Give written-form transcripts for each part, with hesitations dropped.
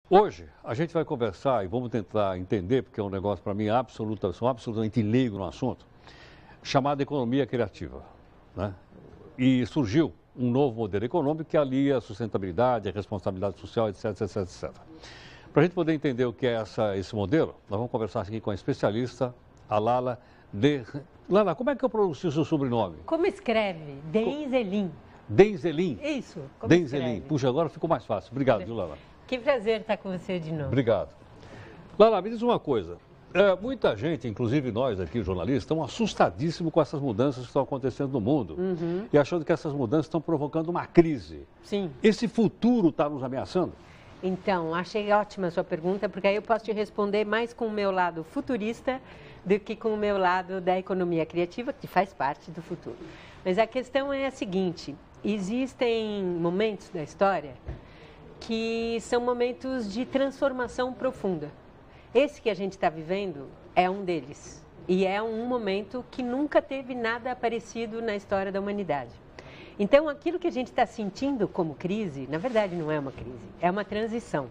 Hoje, a gente vai conversar e vamos tentar entender, porque é um negócio para mim sou absolutamente leigo no assunto, chamado economia criativa, né? E surgiu um novo modelo econômico que alia a sustentabilidade, a responsabilidade social, etc, etc, etc. Para a gente poder entender o que é esse modelo, nós vamos conversar aqui com a especialista, a Lala de... Lala, como é que eu pronuncio o seu sobrenome? Como escreve? Denzelin. Denzelin? Isso. Como Denzelin. escreve? Puxa, agora ficou mais fácil. Obrigado, viu, Lala? Que prazer estar com você de novo. Obrigado. Lala, me diz uma coisa. Muita gente, inclusive nós aqui, jornalistas, estão assustadíssimos com essas mudanças que estão acontecendo no mundo. E achando que essas mudanças estão provocando uma crise. Sim. Esse futuro está nos ameaçando? Então, achei ótima a sua pergunta, porque aí eu posso te responder mais com o meu lado futurista do que com o meu lado da economia criativa, que faz parte do futuro. Mas a questão é a seguinte: existem momentos da história que são momentos de transformação profunda. Esse que a gente está vivendo é um deles. E é um momento que nunca teve nada parecido na história da humanidade. Então, aquilo que a gente está sentindo como crise, na verdade não é uma crise, é uma transição.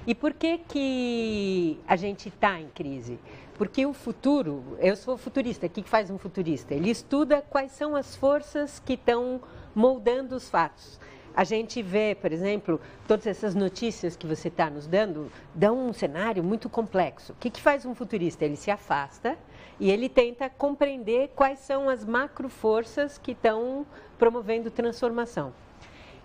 E por que a gente está em crise? Porque o futuro, eu sou futurista, o que faz um futurista? Ele estuda quais são as forças que estão moldando os fatos. A gente vê, por exemplo, todas essas notícias que você está nos dão um cenário muito complexo. O que faz um futurista? Ele se afasta e ele tenta compreender quais são as macro-forças que estão promovendo transformação.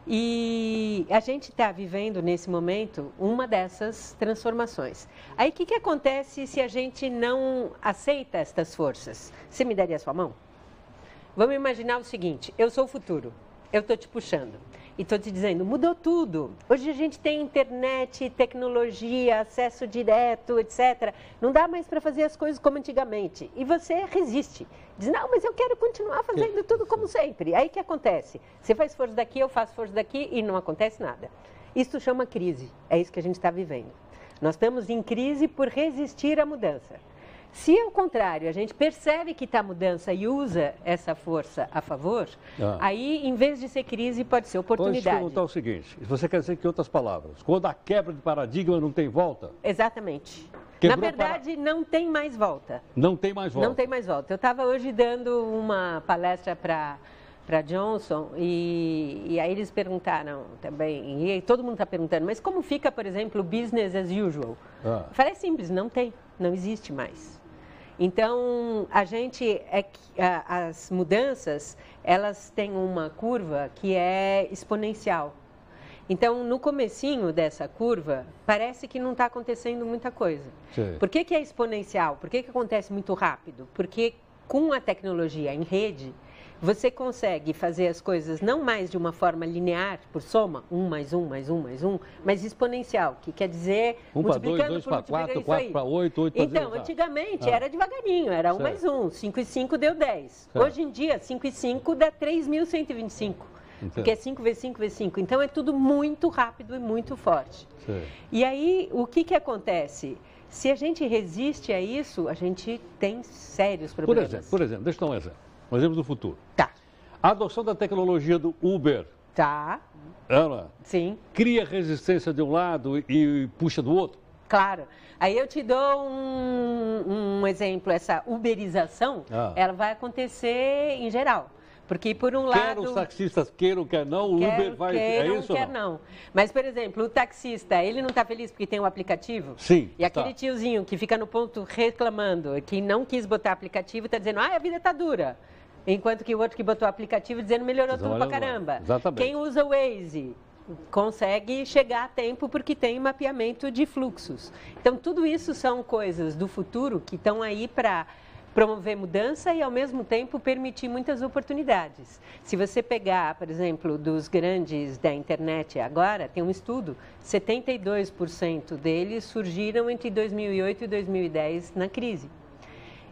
E a gente está vivendo, nesse momento, uma dessas transformações. Aí, o que acontece se a gente não aceita estas forças? Você me daria a sua mão? Vamos imaginar o seguinte: eu sou o futuro, eu estou te puxando. E estou te dizendo, mudou tudo. Hoje a gente tem internet, tecnologia, acesso direto, etc. Não dá mais para fazer as coisas como antigamente. E você resiste. Diz, não, mas eu quero continuar fazendo tudo como sempre. Aí o que acontece? Você faz força daqui, eu faço força daqui e não acontece nada. Isso chama crise. É isso que a gente está vivendo. Nós estamos em crise por resistir à mudança. Se, ao contrário, a gente percebe que está mudança e usa essa força a favor, aí, em vez de ser crise, pode ser oportunidade. Deixa eu perguntar o seguinte: você quer dizer que, em outras palavras, quando a quebra de paradigma não tem volta? Exatamente. Quebrou Na verdade, não tem mais volta. Não tem mais volta? Não tem mais volta. Eu estava hoje dando uma palestra para Johnson e aí eles perguntaram também, e todo mundo está perguntando, mas como fica, por exemplo, o business as usual? Eu falei, é simples, não tem, não existe mais. Então, as mudanças, elas têm uma curva que é exponencial. Então, no comecinho dessa curva, parece que não está acontecendo muita coisa. Sim. Por que é exponencial? Por que acontece muito rápido? Porque com a tecnologia em rede, você consegue fazer as coisas não mais de uma forma linear, por soma, 1 mais 1 mais 1 mais 1, mas exponencial, que quer dizer 1 para 2, 2 para 4, 4 para 8, 8 para 0. Então, antigamente era devagarinho, era 1 mais 1, 5 e 5 deu 10. Certo. Hoje em dia, 5 e 5 dá 3.125, porque é 5 vezes 5 vezes 5. Então, é tudo muito rápido e muito forte. Sim. E aí, o que acontece? Se a gente resiste a isso, a gente tem sérios problemas. Por exemplo, deixa eu dar um exemplo. Um exemplo do futuro. Tá. A adoção da tecnologia do Uber. Tá. Ela Sim. cria resistência de um lado e puxa do outro? Claro. Aí eu te dou um exemplo. Essa uberização, ela vai acontecer em geral. Porque, por um lado... Quer os taxistas queiram, quer não, o Uber vai... É isso quer ou não? não. Mas, por exemplo, o taxista, ele não está feliz porque tem um aplicativo? Sim. E aquele tiozinho que fica no ponto reclamando, que não quis botar aplicativo, está dizendo, a vida está dura. Enquanto que o outro que botou o aplicativo dizendo, melhorou tudo pra caramba. Exatamente. Quem usa o Waze consegue chegar a tempo porque tem mapeamento de fluxos. Então, tudo isso são coisas do futuro que estão aí para promover mudança e, ao mesmo tempo, permitir muitas oportunidades. Se você pegar, por exemplo, dos grandes da internet agora, tem um estudo, 72% deles surgiram entre 2008 e 2010 na crise.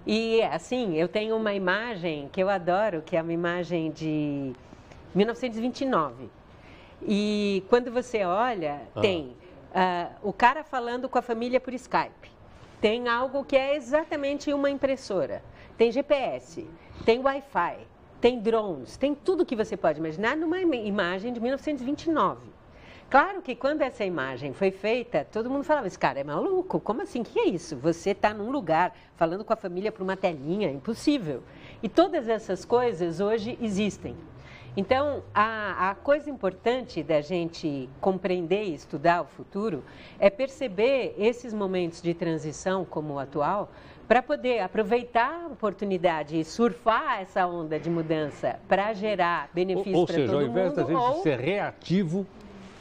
E, assim, eu tenho uma imagem que eu adoro, que é uma imagem de 1929. E quando você olha, tem o cara falando com a família por Skype. Tem algo que é exatamente uma impressora. Tem GPS, tem Wi-Fi, tem drones, tem tudo que você pode imaginar numa imagem de 1929. Claro que quando essa imagem foi feita, todo mundo falava, esse cara é maluco, como assim, o que é isso? Você está num lugar, falando com a família para uma telinha, impossível. E todas essas coisas hoje existem. Então, a coisa importante da gente compreender e estudar o futuro é perceber esses momentos de transição, como o atual, para poder aproveitar a oportunidade e surfar essa onda de mudança para gerar benefícios para todo mundo. Ou seja, ao invés da gente ser reativo,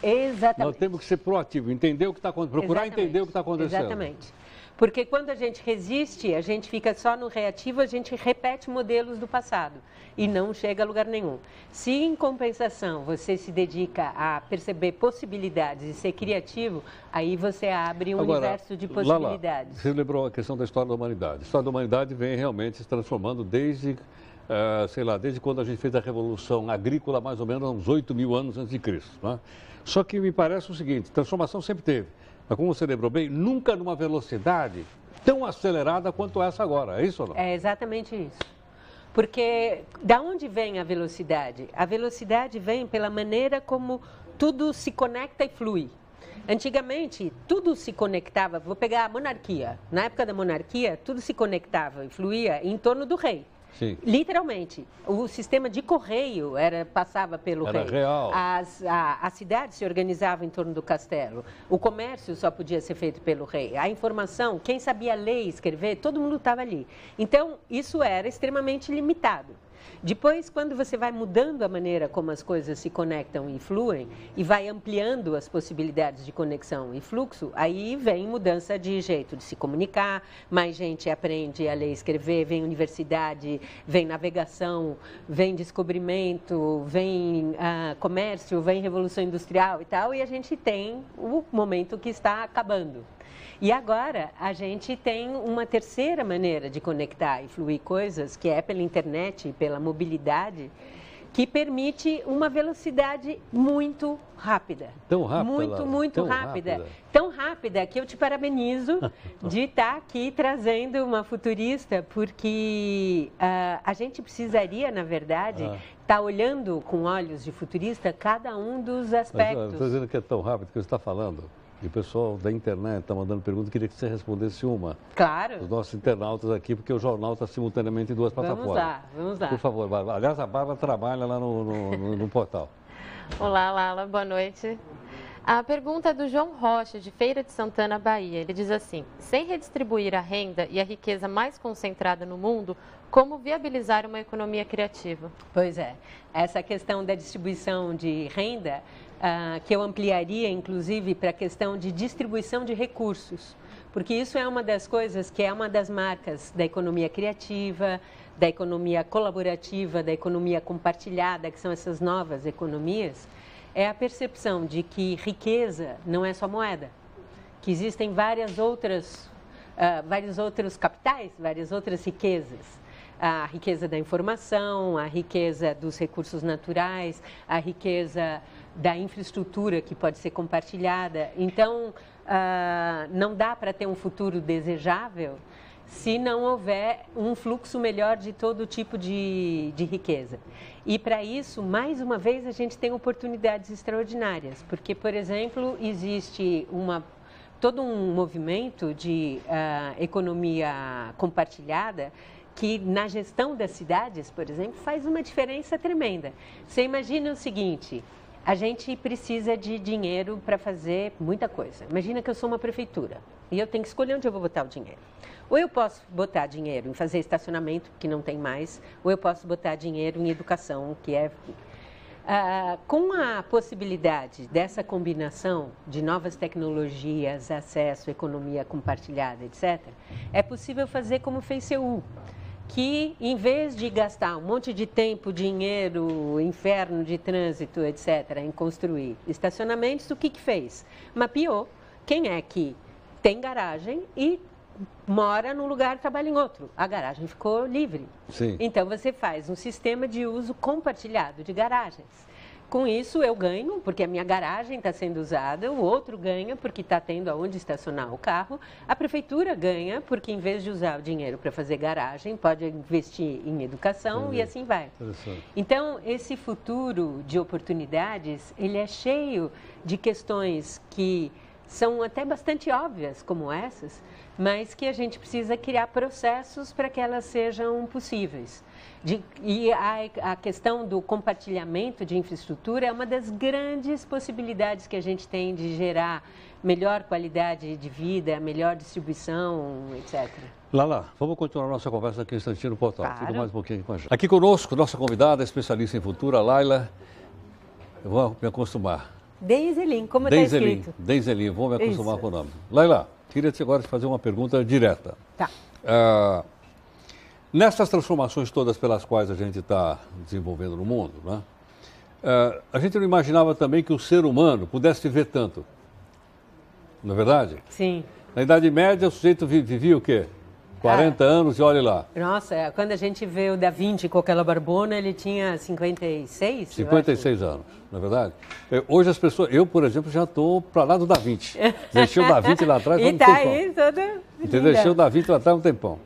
exatamente, nós temos que ser proativo, entender o que está acontecendo, procurar entender o que está acontecendo. Exatamente. Porque quando a gente resiste, a gente fica só no reativo, a gente repete modelos do passado e não chega a lugar nenhum. Se, em compensação, você se dedica a perceber possibilidades e ser criativo, aí você abre um universo de possibilidades. Lala, você lembrou a questão da história da humanidade. A história da humanidade vem realmente se transformando desde, desde quando a gente fez a Revolução Agrícola, mais ou menos uns 8.000 anos antes de Cristo. Né? Só que me parece o seguinte, transformação sempre teve. Mas como você lembrou bem, nunca numa velocidade tão acelerada quanto essa agora, é isso ou não? É exatamente isso. Porque da onde vem a velocidade? A velocidade vem pela maneira como tudo se conecta e flui. Antigamente, tudo se conectava, vou pegar a monarquia. Na época da monarquia, tudo se conectava e fluía em torno do rei. Sim. Literalmente, o sistema de correio passava pelo rei. Era real. A cidade se organizava em torno do castelo. O comércio só podia ser feito pelo rei. A informação, quem sabia ler e escrever, todo mundo estava ali. Então, isso era extremamente limitado. Depois, quando você vai mudando a maneira como as coisas se conectam e fluem, e vai ampliando as possibilidades de conexão e fluxo, aí vem mudança de jeito de se comunicar, mais gente aprende a ler e escrever, vem universidade, vem navegação, vem descobrimento, vem comércio, vem revolução industrial e tal, e a gente tem o momento que está acabando. E agora a gente tem uma terceira maneira de conectar e fluir coisas, que é pela internet e pela mobilidade, que permite uma velocidade muito rápida. Tão rápida? Muito rápida. Tão rápida que eu te parabenizo de estar aqui trazendo uma futurista, porque a gente precisaria, na verdade, estar olhando com olhos de futurista cada um dos aspectos. Estou dizendo que é tão rápido que você está falando. E o pessoal da internet está mandando pergunta, queria que você respondesse uma. Claro. Os nossos internautas aqui, porque o jornal está simultaneamente em duas plataformas. Vamos lá. Por favor, Bárbara. Aliás, a Bárbara trabalha lá no portal. Olá, Lala, boa noite. A pergunta é do João Rocha, de Feira de Santana, Bahia. Ele diz assim: sem redistribuir a renda e a riqueza mais concentrada no mundo, como viabilizar uma economia criativa? Pois é, essa questão da distribuição de renda, que eu ampliaria, inclusive, para a questão de distribuição de recursos, porque isso é uma das coisas que é uma das marcas da economia criativa, da economia colaborativa, da economia compartilhada, que são essas novas economias, é a percepção de que riqueza não é só moeda, que existem vários outros capitais, várias outras riquezas. A riqueza da informação, a riqueza dos recursos naturais, a riqueza da infraestrutura que pode ser compartilhada. Então, não dá para ter um futuro desejável se não houver um fluxo melhor de todo tipo de riqueza. E para isso, mais uma vez, a gente tem oportunidades extraordinárias, porque, por exemplo, existe todo um movimento de economia compartilhada que na gestão das cidades, por exemplo, faz uma diferença tremenda. Você imagina o seguinte: a gente precisa de dinheiro para fazer muita coisa. Imagina que eu sou uma prefeitura e eu tenho que escolher onde eu vou botar o dinheiro. Ou eu posso botar dinheiro em fazer estacionamento, que não tem mais, ou eu posso botar dinheiro em educação, que é... com a possibilidade dessa combinação de novas tecnologias, acesso, economia compartilhada, etc., é possível fazer como fez Seul, que em vez de gastar um monte de tempo, dinheiro, inferno de trânsito, etc., em construir estacionamentos, o que fez? Mapeou quem é que tem garagem e mora num lugar e trabalha em outro. A garagem ficou livre. Sim. Então, você faz um sistema de uso compartilhado de garagens. Com isso, eu ganho, porque a minha garagem está sendo usada, o outro ganha, porque está tendo aonde estacionar o carro, a prefeitura ganha, porque em vez de usar o dinheiro para fazer garagem, pode investir em educação e assim vai. Então, esse futuro de oportunidades, ele é cheio de questões que são até bastante óbvias, como essas, mas que a gente precisa criar processos para que elas sejam possíveis. E a questão do compartilhamento de infraestrutura é uma das grandes possibilidades que a gente tem de gerar melhor qualidade de vida, melhor distribuição, etc. Lala, vamos continuar nossa conversa aqui em instantinho no portal. Fica mais um pouquinho com a gente. Aqui conosco, nossa convidada, especialista em futuro, a Laila. Eu vou me acostumar. Deiselin, como está escrito? Deiselin, vou me acostumar com o nome. Laila, queria agora te fazer uma pergunta direta. Tá. Nessas transformações todas pelas quais a gente está desenvolvendo no mundo, né? A gente não imaginava também que o ser humano pudesse viver tanto. Não é verdade? Sim. Na Idade Média, o sujeito vivia o quê? 40 anos e olhe lá. Nossa, quando a gente vê o Da Vinci com aquela barbona, ele tinha 56? 56 anos, não é verdade? Hoje as pessoas, eu, por exemplo, já estou para lá do Da Vinci. Deixei o Da Vinci lá atrás há um tempão. E está aí toda... Entendeu? Deixei o Da Vinci lá atrás há um tempão.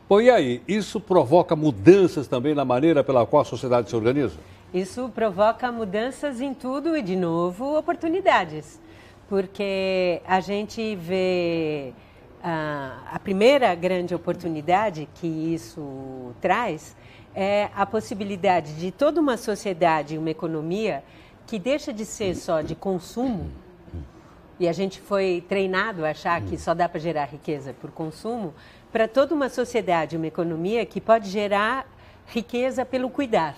Bom, e aí? Isso provoca mudanças também na maneira pela qual a sociedade se organiza? Isso provoca mudanças em tudo e, de novo, oportunidades. Porque a gente vê a primeira grande oportunidade que isso traz é a possibilidade de toda uma sociedade, uma economia que deixa de ser só de consumo, e a gente foi treinado a achar que só dá para gerar riqueza por consumo, para toda uma sociedade, uma economia que pode gerar riqueza pelo cuidar.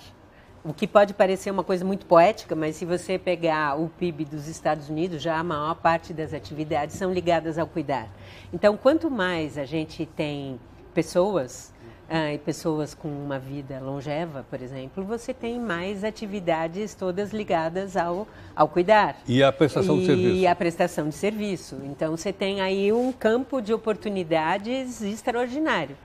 O que pode parecer uma coisa muito poética, mas se você pegar o PIB dos Estados Unidos, já a maior parte das atividades são ligadas ao cuidar. Então, quanto mais a gente tem pessoas, e pessoas com uma vida longeva, por exemplo, você tem mais atividades todas ligadas ao cuidar. E a prestação de serviço. E a prestação de serviço. Então, você tem aí um campo de oportunidades extraordinário.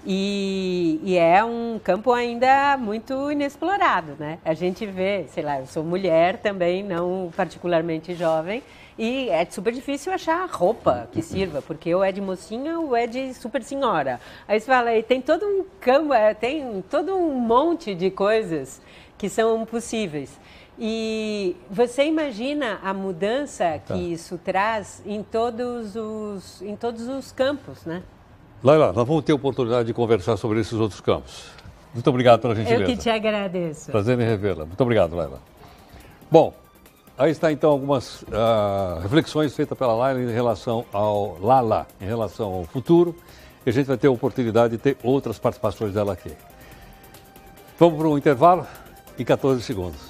E é um campo ainda muito inexplorado, né? A gente vê, sei lá, eu sou mulher também, não particularmente jovem, e é super difícil achar roupa que sirva, porque ou é de mocinha ou é de super senhora. Aí você fala, e tem todo um campo, tem todo um monte de coisas que são possíveis. E você imagina a mudança que isso traz em todos os campos, né? Laila, nós vamos ter oportunidade de conversar sobre esses outros campos. Muito obrigado pela gentileza. Eu que te agradeço. Prazer em revê-la. Muito obrigado, Laila. Bom, aí está então algumas reflexões feitas pela Laila em relação ao Lala, em relação ao futuro. E a gente vai ter a oportunidade de ter outras participações dela aqui. Vamos para um intervalo em 14 segundos.